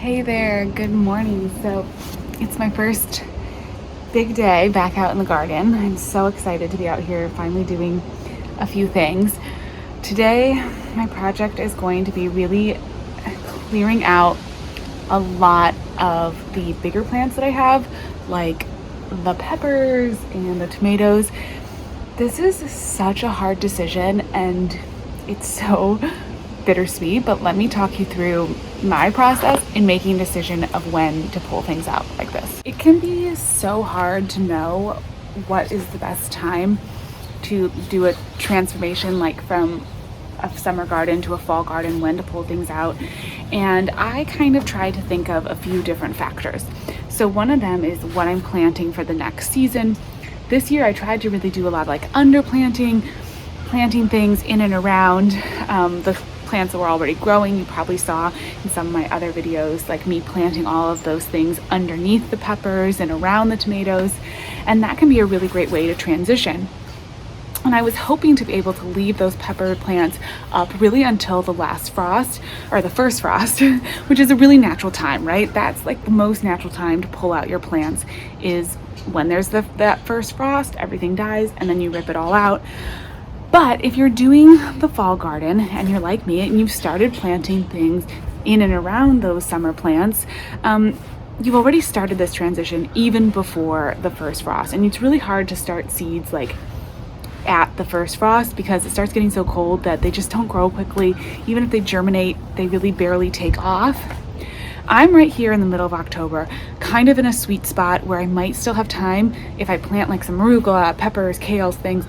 Hey there, good morning. So it's my first big day back out in the garden. I'm so excited to be out here finally doing a few things. Today, my project is going to be really clearing out a lot of the bigger plants that I have, like the peppers and the tomatoes. This is such a hard decision and it's so bittersweet, but let me talk you through my process in making a decision of when to pull things out like this. It can be so hard to know what is the best time to do a transformation, like from a summer garden to a fall garden, when to pull things out. And I kind of try to think of a few different factors. So one of them is what I'm planting for the next season. This year I tried to really do a lot of like underplanting, planting things in and around the plants that were already growing. You probably saw in some of my other videos, like me planting all of those things underneath the peppers and around the tomatoes. And that can be a really great way to transition. And I was hoping to be able to leave those pepper plants up really until the last frost, or the first frost, which is a really natural time, right? That's like the most natural time to pull out your plants, is when there's that first frost, everything dies, and then you rip it all out. But if you're doing the fall garden and you're like me and you've started planting things in and around those summer plants, you've already started this transition even before the first frost. And it's really hard to start seeds like at the first frost because it starts getting so cold that they just don't grow quickly. Even if they germinate, they really barely take off. I'm right here in the middle of October, kind of in a sweet spot where I might still have time. If I plant like some arugula, peppers, kales, things,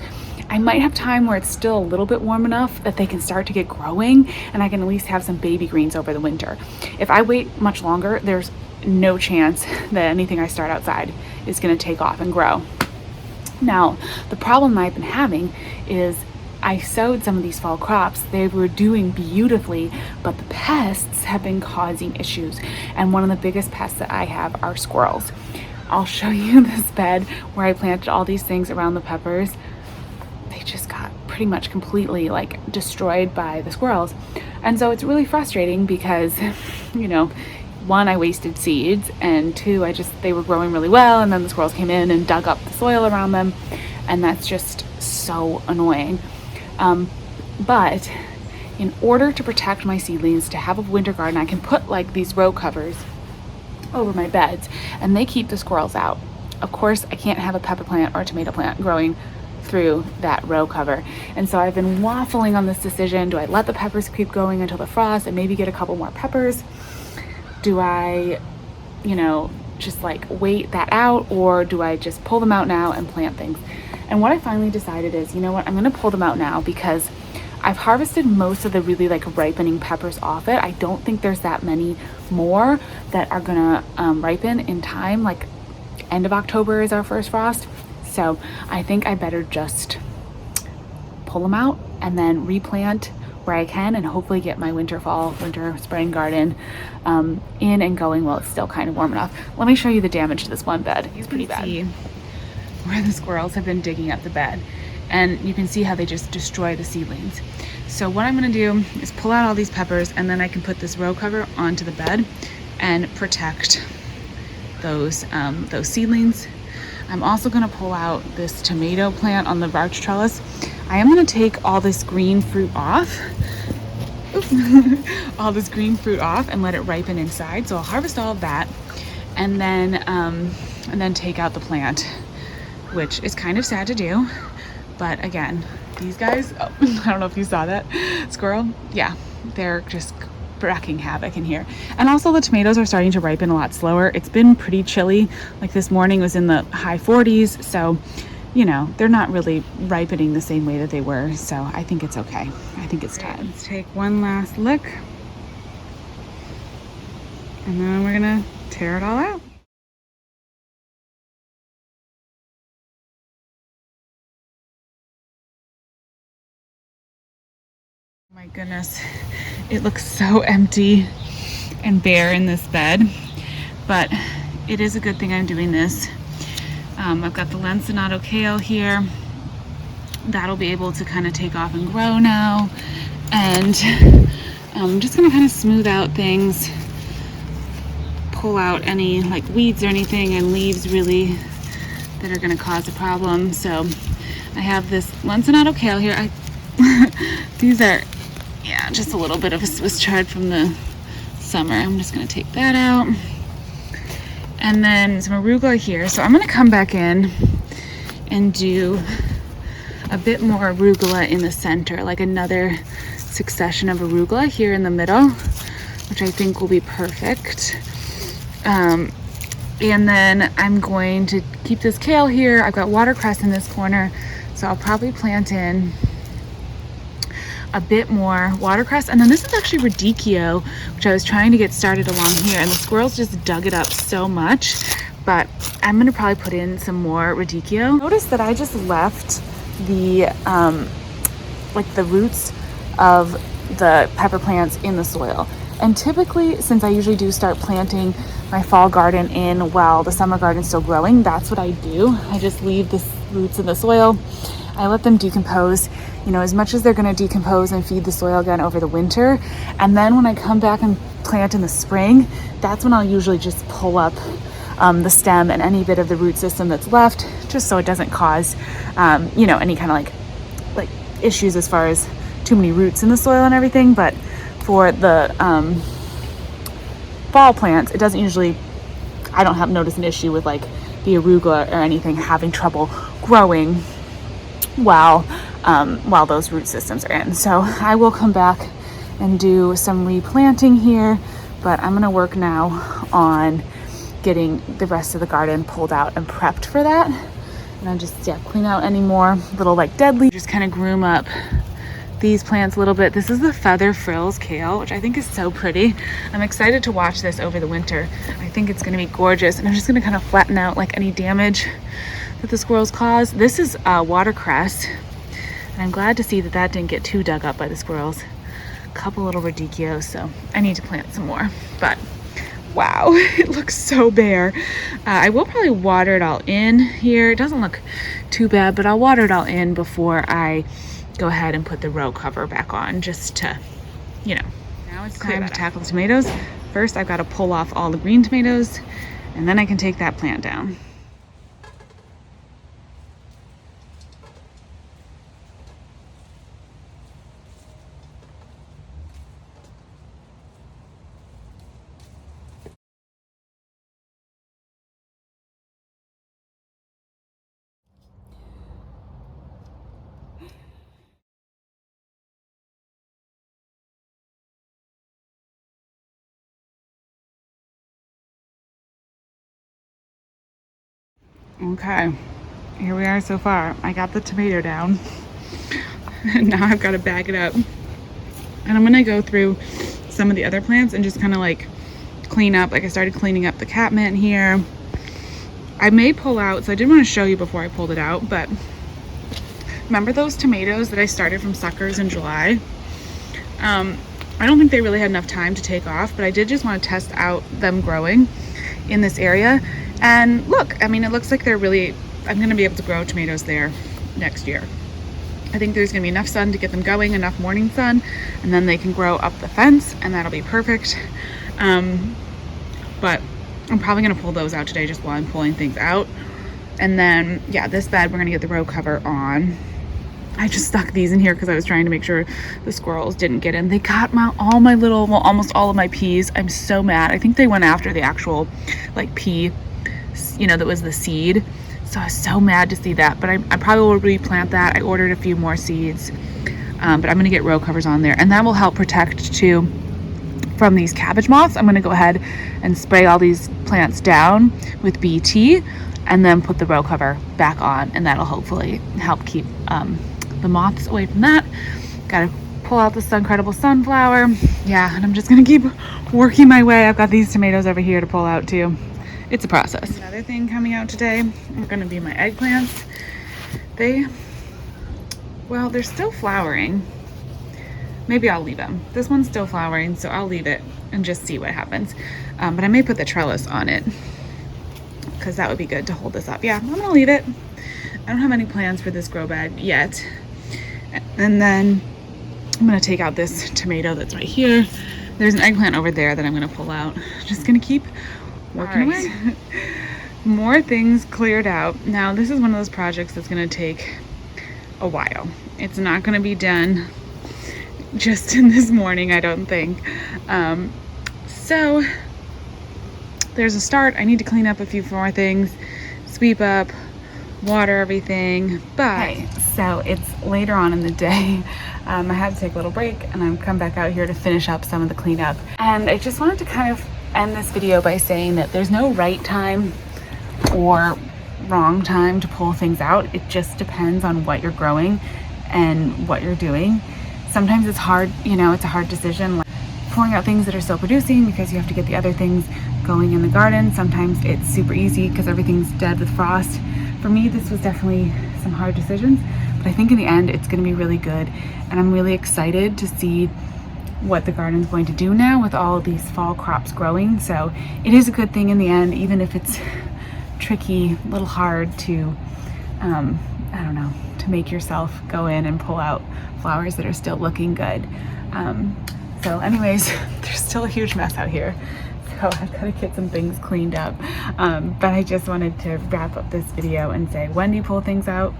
I might have time where it's still a little bit warm enough that they can start to get growing and I can at least have some baby greens over the winter. If I wait much longer, there's no chance that anything I start outside is going to take off and grow. Now, the problem I've been having is I sowed some of these fall crops. They were doing beautifully, but the pests have been causing issues. And one of the biggest pests that I have are squirrels. I'll show you this bed where I planted all these things around the peppers. They just got pretty much completely like destroyed by the squirrels. And so it's really frustrating because, you know, one, I wasted seeds, and two, they were growing really well, and then the squirrels came in and dug up the soil around them, and that's just so annoying. But in order to protect my seedlings, to have a winter garden, I can put like these row covers over my beds, and they keep the squirrels out. Of course, I can't have a pepper plant or a tomato plant growing through that row cover. And so I've been waffling on this decision. Do I let the peppers keep going until the frost and maybe get a couple more peppers? Do I, just like wait that out, or do I just pull them out now and plant things? And what I finally decided is, you know what, I'm gonna pull them out now because I've harvested most of the really like ripening peppers off it. I don't think there's that many more that are gonna ripen in time. Like end of October is our first frost. So I think I better just pull them out and then replant where I can and hopefully get my winter, spring garden in and going while it's still kind of warm enough. Let me show you the damage to this one bed. It's pretty bad. See where the squirrels have been digging up the bed, and you can see how they just destroy the seedlings. So what I'm gonna do is pull out all these peppers, and then I can put this row cover onto the bed and protect those seedlings. I'm also gonna pull out this tomato plant on the arch trellis. I am gonna take all this green fruit off, all this green fruit off and let it ripen inside. So I'll harvest all of that and then take out the plant, which is kind of sad to do. But again, these guys, I don't know if you saw that squirrel. Yeah, they're just wreaking havoc in here. And also the tomatoes are starting to ripen a lot slower. It's been pretty chilly. Like this morning was in the high 40s. So, they're not really ripening the same way that they were. So I think it's okay. I think it's time. Let's take one last look. And then we're gonna tear it all out. Oh my goodness, it looks so empty and bare in this bed, but it is a good thing I'm doing this. I've got the lancenato kale here. That'll be able to kind of take off and grow now. And I'm just gonna kind of smooth out things pull out any like weeds or anything and leaves really that are gonna cause a problem. So I have this lanceolato kale here. These are, yeah, just a little bit of a Swiss chard from the summer. I'm just gonna take that out. And then some arugula here. So I'm gonna come back in and do a bit more arugula in the center, like another succession of arugula here in the middle, which I think will be perfect. And then I'm going to keep this kale here. I've got watercress in this corner, so I'll probably plant in a bit more watercress. And then this is actually radicchio, which I was trying to get started along here, and the squirrels just dug it up so much, but I'm gonna probably put in some more radicchio. Notice that I just left the like the roots of the pepper plants in the soil. And typically, since I usually do start planting my fall garden in while the summer garden's still growing, that's what I do. I just leave the roots in the soil. I let them decompose, you know, as much as they're gonna decompose and feed the soil again over the winter. And then when I come back and plant in the spring, that's when I'll usually just pull up the stem and any bit of the root system that's left, just so it doesn't cause, you know, any kind of like issues as far as too many roots in the soil and everything. But for the fall plants, it doesn't usually, I don't notice an issue with like the arugula or anything having trouble growing while those root systems are in. So I will come back and do some replanting here, but I'm gonna work now on getting the rest of the garden pulled out and prepped for that. And I just, yeah, clean out any more little like dead leaves, just kind of groom up these plants a little bit. This is the feather frills kale, which I think is so pretty. I'm excited to watch this over the winter. I think it's gonna be gorgeous. And I'm just gonna kind of flatten out like any damage that the squirrels cause. This is watercress. And I'm glad to see that that didn't get too dug up by the squirrels. A couple little radicchios, so I need to plant some more. But wow, it looks so bare. I will probably water it all in here. It doesn't look too bad, but I'll water it all in before I go ahead and put the row cover back on, just to, you know. Now it's time to tackle the tomatoes. First, I've got to pull off all the green tomatoes, and then I can take that plant down. Okay, here we are so far. I got the tomato down. And now I've got to bag it up. And I'm gonna go through some of the other plants and just kind of like clean up. Like I started cleaning up the catmint here. I may pull out, so I did want to show you before I pulled it out, but remember those tomatoes that I started from suckers in July? I don't think they really had enough time to take off, but I did just want to test out them growing in this area. And look, I mean, it looks like they're really, I'm gonna be able to grow tomatoes there next year. I think there's gonna be enough sun to get them going, enough morning sun, and then they can grow up the fence, and that'll be perfect. But I'm probably gonna pull those out today just while I'm pulling things out. And then, yeah, this bed, we're gonna get the row cover on. I just stuck these in here because I was trying to make sure the squirrels didn't get in. They got all my little, well, almost all of my peas. I'm so mad. I think they went after the actual like pea, you know, that was the seed. So I was so mad to see that, but I probably will replant that. I ordered a few more seeds, but I'm gonna get row covers on there, and that will help protect too from these cabbage moths. I'm gonna go ahead and spray all these plants down with BT and then put the row cover back on, and that'll hopefully help keep the moths away from that. Gotta pull out this incredible sunflower. Yeah, and I'm just gonna keep working my way. I've got these tomatoes over here to pull out too. It's a process. Another thing coming out today are gonna be my eggplants. Well, they're still flowering. Maybe I'll leave them. This one's still flowering, so I'll leave it and just see what happens. But I may put the trellis on it because that would be good to hold this up. Yeah, I'm gonna leave it. I don't have any plans for this grow bag yet. And then I'm gonna take out this tomato that's right here. There's an eggplant over there that I'm gonna pull out. Just gonna keep working away. More things cleared out. Now this is one of those projects that's gonna take a while. It's not gonna be done just in this morning, I don't think. So there's a start. I need to clean up a few more things, sweep up, water everything. But so it's later on in the day. I had to take a little break and I've come back out here to finish up some of the cleanup. And I just wanted to kind of end this video by saying that there's no right time or wrong time to pull things out. It just depends on what you're growing and what you're doing. Sometimes it's hard, you know, it's a hard decision, like pulling out things that are still producing because you have to get the other things going in the garden. Sometimes it's super easy because everything's dead with frost. For me, this was definitely some hard decisions, but I think in the end it's going to be really good, and I'm really excited to see what the garden's going to do now with all of these fall crops growing. So it is a good thing in the end, even if it's tricky, a little hard to I don't know, to make yourself go in and pull out flowers that are still looking good. So anyways, there's still a huge mess out here, so I've got to get some things cleaned up. But I just wanted to wrap up this video and say, when do you pull things out?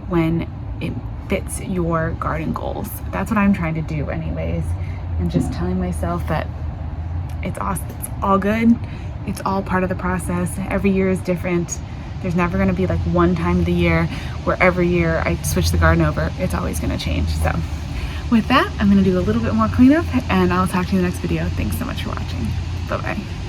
When it fits your garden goals. That's what I'm trying to do anyways, and just telling myself that it's awesome, it's all good, it's all part of the process. Every year is different. There's never going to be like one time of the year where every year I switch the garden over. It's always going to change. So with that, I'm going to do a little bit more cleanup and I'll talk to you in the next video. Thanks so much for watching. Bye-bye.